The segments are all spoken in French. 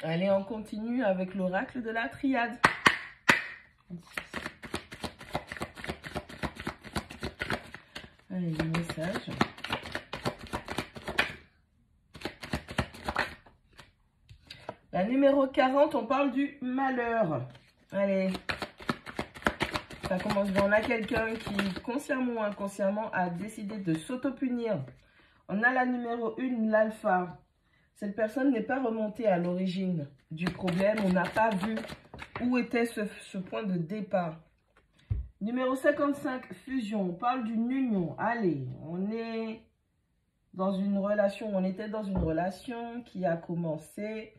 Allez, on continue avec l'oracle de la triade. Allez, le message. La numéro 40, on parle du malheur. Allez. Ça commence bien. On a quelqu'un qui, consciemment ou inconsciemment, a décidé de s'auto-punir. On a la numéro 1, l'alpha. Cette personne n'est pas remontée à l'origine du problème. On n'a pas vu où était ce point de départ. Numéro 55, fusion. On parle d'une union. Allez, on est dans une relation. On était dans une relation qui a commencé.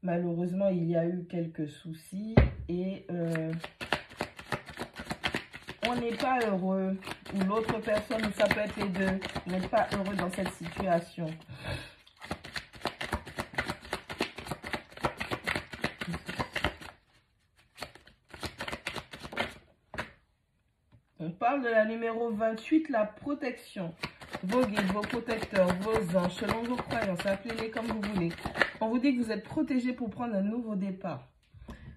Malheureusement, il y a eu quelques soucis et on n'est pas heureux. Ou l'autre personne, ça peut être les deux, n'est pas heureux dans cette situation. On parle de la numéro 28, la protection. Vos guides, vos protecteurs, vos anges, selon vos croyances, appelez-les comme vous voulez. On vous dit que vous êtes protégé pour prendre un nouveau départ.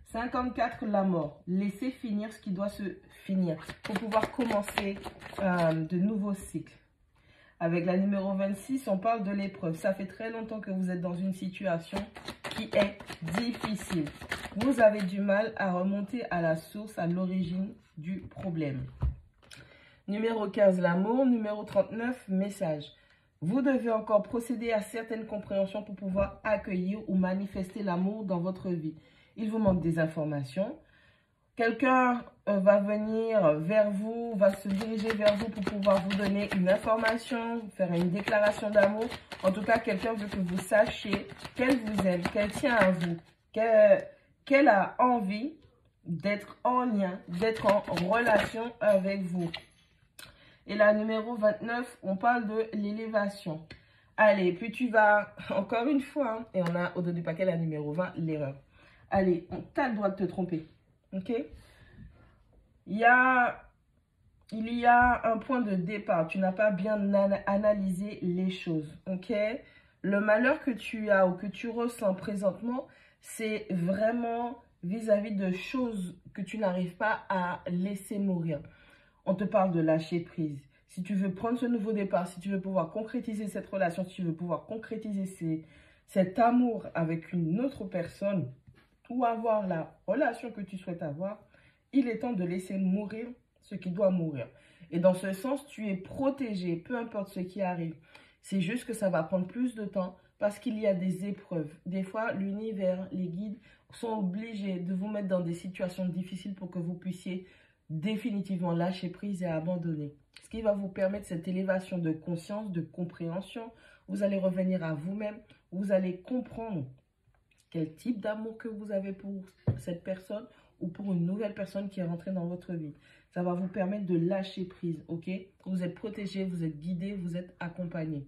54, la mort. Laissez finir ce qui doit se finir pour pouvoir commencer de nouveaux cycles. Avec la numéro 26, on parle de l'épreuve. Ça fait très longtemps que vous êtes dans une situation qui est difficile. Vous avez du mal à remonter à la source, à l'origine du problème. Numéro 15, l'amour. Numéro 39, message. Vous devez encore procéder à certaines compréhensions pour pouvoir accueillir ou manifester l'amour dans votre vie. Il vous manque des informations. Quelqu'un va venir vers vous, va se diriger vers vous pour pouvoir vous donner une information, faire une déclaration d'amour. En tout cas, quelqu'un veut que vous sachiez qu'elle vous aime, qu'elle tient à vous, qu'elle a envie d'être en lien, d'être en relation avec vous. Et la numéro 29, on parle de l'élévation. Allez, puis tu vas, encore une fois, hein, et on a au dos du paquet la numéro 20, l'erreur. Allez, tu as le droit de te tromper, ok? Il y a un point de départ. Tu n'as pas bien analysé les choses, ok? Le malheur que tu as ou que tu ressens présentement, c'est vraiment vis-à-vis de choses que tu n'arrives pas à laisser mourir. On te parle de lâcher prise. Si tu veux prendre ce nouveau départ, si tu veux pouvoir concrétiser cette relation, si tu veux pouvoir concrétiser cet amour avec une autre personne ou avoir la relation que tu souhaites avoir, il est temps de laisser mourir ce qui doit mourir. Et dans ce sens, tu es protégé, peu importe ce qui arrive. C'est juste que ça va prendre plus de temps parce qu'il y a des épreuves. Des fois, l'univers, les guides sont obligés de vous mettre dans des situations difficiles pour que vous puissiez définitivement lâcher prise et abandonner. Ce qui va vous permettre cette élévation de conscience, de compréhension. Vous allez revenir à vous-même. Vous allez comprendre quel type d'amour que vous avez pour cette personne ou pour une nouvelle personne qui est rentrée dans votre vie. Ça va vous permettre de lâcher prise, ok? Vous êtes protégé, vous êtes guidé, vous êtes accompagné.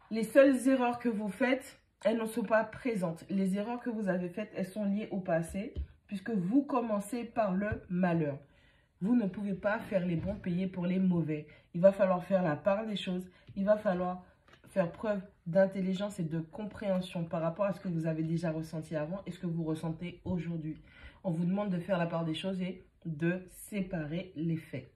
Les seules erreurs que vous faites, elles ne sont pas présentes. Les erreurs que vous avez faites, elles sont liées au passé, puisque vous commencez par le malheur. Vous ne pouvez pas faire les bons payer pour les mauvais. Il va falloir faire la part des choses. Il va falloir faire preuve d'intelligence et de compréhension par rapport à ce que vous avez déjà ressenti avant et ce que vous ressentez aujourd'hui. On vous demande de faire la part des choses et de séparer les faits.